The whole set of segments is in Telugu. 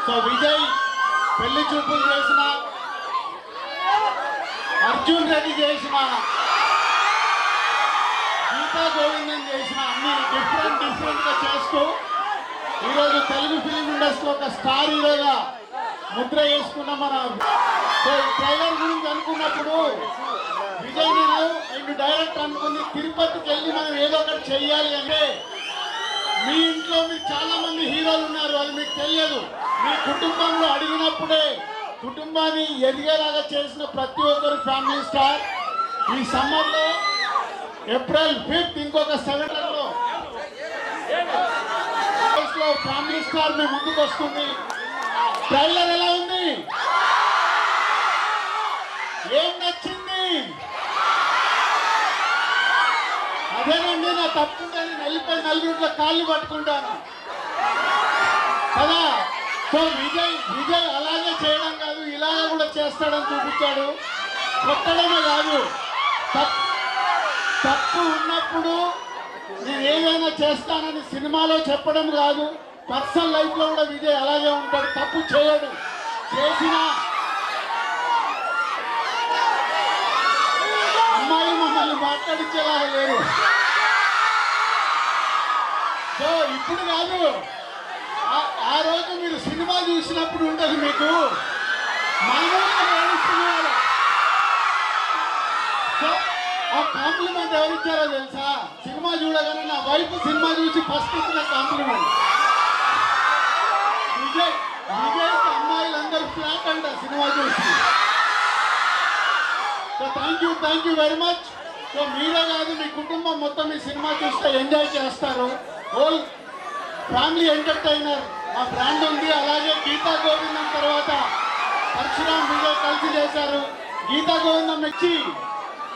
సో విజయ్ పెళ్లి చూపులు చేసిన, అర్జున్ రెడ్డి చేసిన, గీతా గోవిందం చేసిన అన్ని డిఫరెంట్గా చేస్తూ ఈరోజు తెలుగు ఫిలిం ఇండస్ట్రీలో ఒక స్టార్ హీరోగా ముద్ర వేసుకున్న మన ట్రైలర్ గురించి అనుకున్నప్పుడు విజయ్ నేను డైరెక్ట్ అనుకుంది తిరుపతికి వెళ్ళి మనం ఏదో ఒకటి చెయ్యాలి అంటే మీ ఇంట్లో మీకు చాలా మంది హీరోలు ఉన్నారు, అది మీకు తెలియదు. మీ కుటుంబంలో అడిగినప్పుడే కుటుంబాన్ని ఎదిగేలాగా చేసిన ప్రతి ఒక్కరు ఫ్యామిలీ స్టార్. ఈ సమ్మర్లో ఏప్రిల్ 5th ఇంకొక 7లో ఫ్యామిలీ స్టార్ మీ ముందుకు వస్తుంది. ట్రైలర్ ఎలా ఉంది? ఏం నచ్చింది? అదేనండి, నా తప్పుంటే నేను వెళ్ళిపోయి నలుగురిలో కాళ్ళు పట్టుకుంటాను కదా. సో విజయ్ అలాగే చేయడం కాదు, ఇలాగ కూడా చేస్తాడని చూపించాడు. కొట్టడమే కాదు, తప్పు ఉన్నప్పుడు నేను ఏదైనా చేస్తానని సినిమాలో చెప్పడం కాదు, పర్సనల్ లైఫ్లో కూడా విజయ్ అలాగే ఉంటాడు. తప్పు చేయడు, చేసినా అమ్మాయి మమ్మల్ని మాట్లాడించేలాగా లేరు. సో ఇప్పుడు కాదు, ఆ రోజు మీరు సినిమా చూసినప్పుడు ఉండదు మీకు. సో ఆ కాంప్లిమెంట్ ఎవరిచ్చారో తెలుసా? సినిమా చూడగానే నా వైఫ్ సినిమా చూసి ఫస్ట్ ఇచ్చిన కాంప్లిమెంట్. విజయ్ అమ్మాయిలందరూ ఫ్లాట్ అంట సినిమా చూసి. So thank you very much. So మీరే కాదు, మీ కుటుంబం మొత్తం ఈ సినిమా చూస్తే ఎంజాయ్ చేస్తారు. హోల్ ఫ్యామిలీ ఎంటర్టైనర్ మా బ్రాండ్ ఉంది. అలాగే గీతా గోవిందం తర్వాత పరశురామ్ విజయ్ కలిసి చేశారు. గీతా గోవిందం ఇచ్చి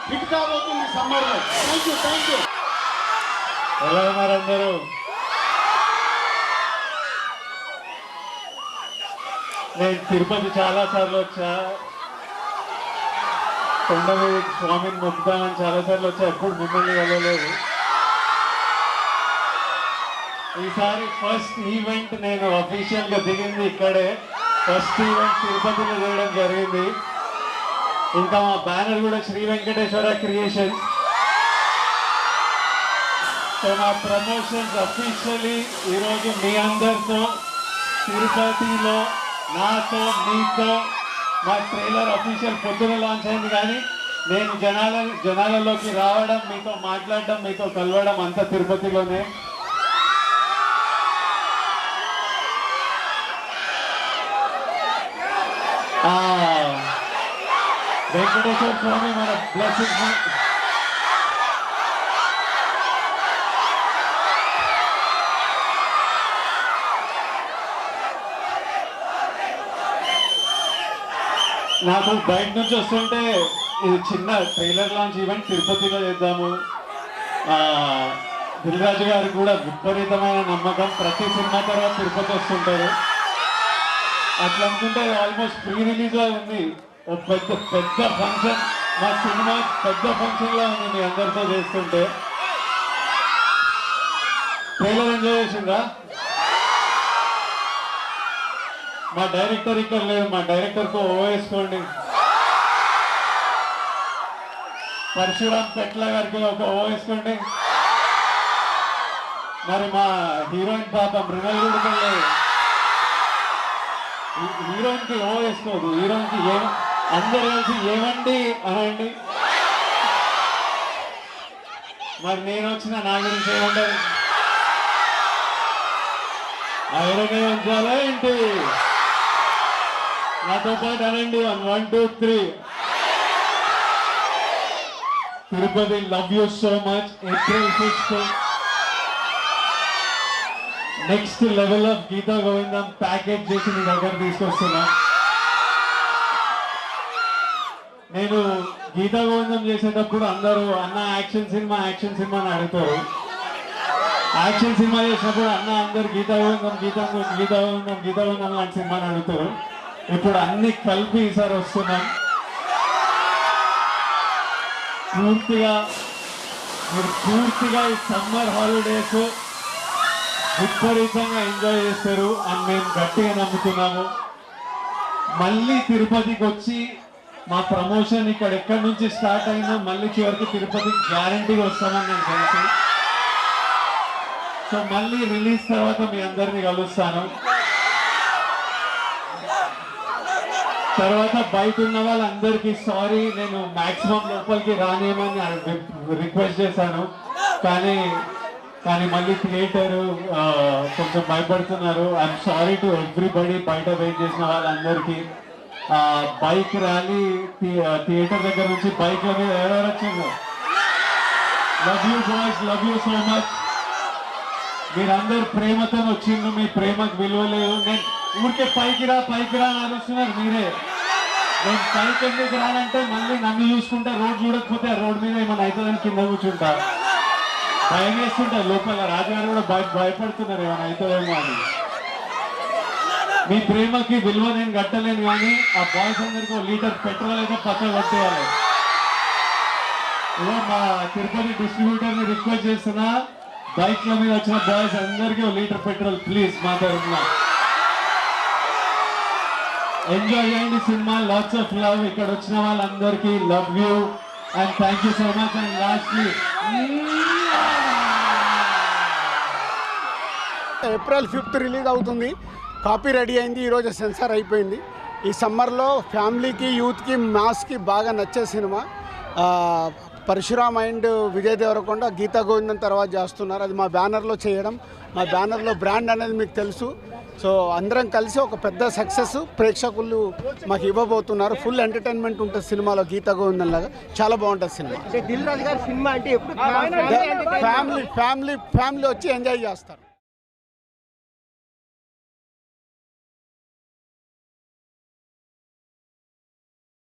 హిట్ కాబోతుంది సమ్మర్లో. Thank you. ఎలా ఉన్నారు అందరూ? నేను తిరుపతి చాలాసార్లు వచ్చా, కొండ మీద స్వామిని మొక్కుతామని చాలాసార్లు వచ్చా, ఎప్పుడు మిమ్మల్ని వెళ్ళలేదు. ఈసారి ఫస్ట్ ఈవెంట్ నేను అఫీషియల్గా దిగింది ఇక్కడే. ఫస్ట్ ఈవెంట్ తిరుపతిలో చేయడం జరిగింది. ఇంకా మా బ్యానర్ కూడా శ్రీ వెంకటేశ్వర క్రియేషన్స్. సో మా ప్రమోషన్స్ అఫీషియలీ ఈరోజు మీ అందరితో తిరుపతిలో నాతో మీతో మా ట్రైలర్ అఫీషియల్ పొద్దున లాంచ్ అయింది. కానీ నేను జనాలలోకి రావడం, మీతో మాట్లాడడం, మీతో కలవడం అంతా తిరుపతిలోనే. వెంకటేశ్వర స్వామి మన బ్లెస్సింగ్స్ నాకు బయట నుంచి వస్తుంటే ఇది చిన్న ట్రైలర్ లాంచ్ ఈవెంట్ తిరుపతిలో చేద్దాము. దిల్రాజు గారికి కూడా విపరీతమైన నమ్మకం, ప్రతి సినిమా తర్వాత తిరుపతి వస్తుంటారు. అట్లా అనుకుంటే ఆల్మోస్ట్ ప్రీ రిలీజ్ లా ఉంది. ఒక పెద్ద ఫంక్షన్, మా సినిమా పెద్ద ఫంక్షన్ లా ఉంది మీ అందరితో చేస్తుంటే. ట్రైలర్ ఎంజాయ్ చేసిండ్రా? మా డైరెక్టర్ ఇక్కడ లేదు, మా డైరెక్టర్కు ఓ వేసుకోండి. పరశురామ్ పెట్ల గారికి ఒక ఓ వేసుకోండి. మరి మా హీరోయిన్ పాప మృణల్ కూడా లేదు, హీరోయిన్కి ఓ వేసుకోదు. హీరోయిన్కి అందరు కలిసి ఏమండి అనండి. మరి నేను వచ్చిన నా గురించి ఏమంటారు? ఐరనే ఉంచాలా ఏంటి? నాతో పాటు అనండి 1 1 2 3. Tirupati love you so much. April 6th next level of Geetha Govindam package చేసి మీ దగ్గర తీసుకొస్తున్నా. నేను గీతా గోవిందం చేసేటప్పుడు అందరూ అన్న యాక్షన్ సినిమా అని అడుగుతారు. యాక్షన్ సినిమా చేసినప్పుడు అన్న అందరు గీతా గోవిందం లాంటి సినిమాని అడుగుతారు. ఇప్పుడు అన్ని కలిపి ఈసారి వస్తున్నాం. మీరు పూర్తిగా ఈ సమ్మర్ హాలిడేస్ విపరీతంగా ఎంజాయ్ చేస్తారు అని మేము గట్టిగా నమ్ముతున్నాము. మళ్ళీ తిరుపతికి వచ్చి మా ప్రమోషన్ ఇక్కడ ఎక్కడి నుంచి స్టార్ట్ అయినా మళ్ళీ చివరికి తిరుపతికి గ్యారంటీగా వస్తామని నాకు తెలుసు. సో మళ్ళీ రిలీజ్ తర్వాత మీ అందరినీ కలుస్తాను. తర్వాత బయట ఉన్న వాళ్ళందరికీ సారీ, నేను మాక్సిమం లోపలికి రానియమని రిక్వెస్ట్ చేశాను. కానీ మళ్ళీ థియేటర్ కొంచెం భయపడుతున్నారు. ఐఎమ్ సారీ టు ఎవ్రీబడి, బయట వెయిట్ చేసిన వాళ్ళందరికీ. బైక్ ర్యాలీ థియేటర్ దగ్గర నుంచి బైక్ల మీద ఎవరెవరు వచ్చారు? Love you boys, love you so much. మీరందరు ప్రేమతో వచ్చిండ్రు, మీ ప్రేమకు విలువలేదు. నేను ఊరికే పైకి రా అని అరుస్తున్నారు మీరే. నేను పైకి ఎందుకు రానంటే మళ్ళీ నన్ను చూసుకుంటా, రోడ్ చూడకపోతే ఆ రోడ్ మీద ఏమైనా అవుతుందని కింద కూర్చుంటా. భయం వేస్తుంటా లోపల. రాజుగారు కూడా భయపడుతున్నారు ఏమైనా అవుతుందేమో అని. మీ ప్రేమకి విలువ నేను కట్టలేను, కానీ ఆ బాయ్స్ అందరికీ 1 లీటర్ పెట్రోల్ అయితే పక్క కొట్టేయాలి. ఇదో మా తిరుపతి డిస్ట్రిబ్యూటర్ని రిక్వెస్ట్ చేస్తున్నా, బైక్ల మీద వచ్చిన బాయ్స్ అందరికీ 1 లీటర్ పెట్రోల్ ప్లీజ్ మా తరఫున. ఎంజాయ్ చేయండి సినిమా. Lots of love. ఇక్కడ వచ్చిన వాళ్ళందరికీ love you and thank you so much. And lastly April 5th release అవుతుంది. కాపీ రెడీ అయింది, ఈరోజు సెన్సార్ అయిపోయింది. ఈ సమ్మర్లో ఫ్యామిలీకి, యూత్కి, మాస్కి బాగా నచ్చే సినిమా. పరశురామ్ అండ్ విజయ్ దేవరకొండ గీతా గోవిందం తర్వాత చేస్తున్నారు. అది మా బ్యానర్లో చేయడం, మా బ్యానర్లో బ్రాండ్ అనేది మీకు తెలుసు. సో అందరం కలిసి ఒక పెద్ద సక్సెస్ ప్రేక్షకులు మాకు ఇవ్వబోతున్నారు. ఫుల్ ఎంటర్టైన్మెంట్ ఉంటుంది సినిమాలో, గీతా గోవిందం లాగా చాలా బాగుంటుంది సినిమా. దిల్ రాజు గారి సినిమా అంటే ఎప్పుడు ఫ్యామిలీ వచ్చి ఎంజాయ్ చేస్తారు.